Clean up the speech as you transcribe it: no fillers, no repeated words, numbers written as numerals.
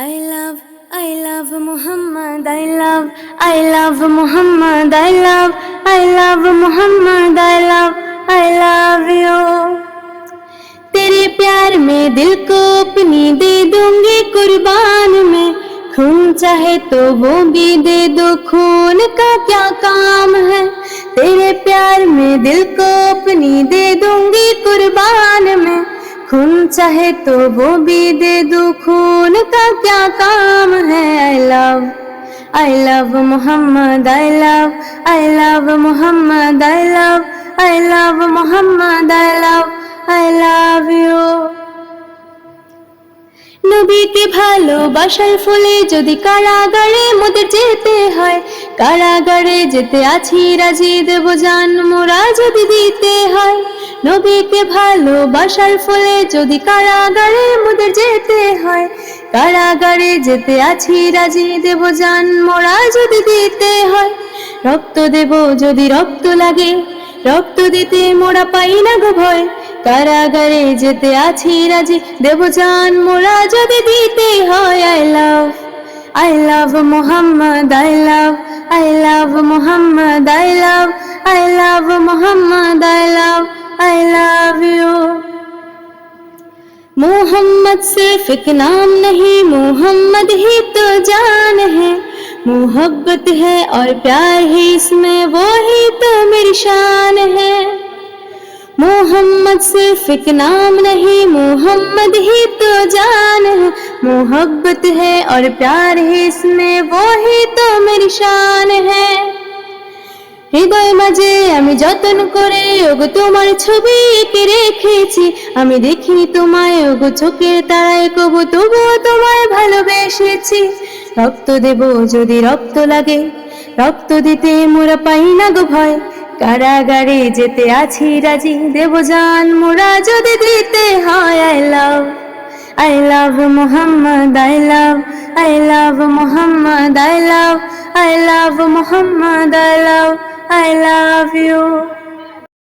I love Muhammad, I love Muhammad, I love Muhammad, I love you। तेरे प्यार में दिल को अपनी दे दूंगी कुर्बान में, खून चाहे तो वो भी दे दो, खून का क्या काम है। तेरे प्यार में दिल को अपनी दे दूंगी कुर्बान में, खून चाहे तो वो भी दे दो, खून का क्या काम है। I love Muhammad, I love Muhammad, I love Muhammad, I love you। নবী কে ভালোবাসার ফলে যদি কারাগারে মোদের যেতে হয়, কারাগারে যেতে আছি রাজি, দেব জান মোরা যদি দিতে হয়। নবীকে ভালোবাসার ফলে যদি কারাগারে মোদের যেতে হয়, কারাগারে যেতে আছি রাজি, দেব জান মোরা যদি দিতে হয়। রক্ত দেব যদি রক্ত লাগে, রক্ত দিতে মোরা পাই না গো ভয়, কারাগারে যেতে আছি রাজি, দেব জান মোরা যদি দিতে হয়। I love Muhammad, I love Muhammad, I love Muhammad, I love you। Mohammad सिर्फ एक नाम नहीं, मोहम्मद ही तो जान है। मोहब्बत है और प्यार है इसमें, वो ही तो मेरी शान है। मोहम्मद सिर्फ एक नाम नहीं, मोहम्मद ही तो जान है। मोहब्बत है और प्यार है इसमें, वो ही तो मेरी शान है। হৃদয় মাঝে আমি যতন করে ওগো তোমার ছবি এঁকে রেখেছি, আমি দেখি তোমায় ওগো চোখের তারায়, কবু তবুও তোমায় ভালোবেসেছি। রক্ত দেব যদি রক্ত লাগে, রক্ত দিতে মোরা পাই না গো ভয়, কারাগারে যেতে আছি রাজি, দেব জান মোরা যদি দিতে হয়। I love Muhammad, I love Muhammad, I love Muhammad, I love you।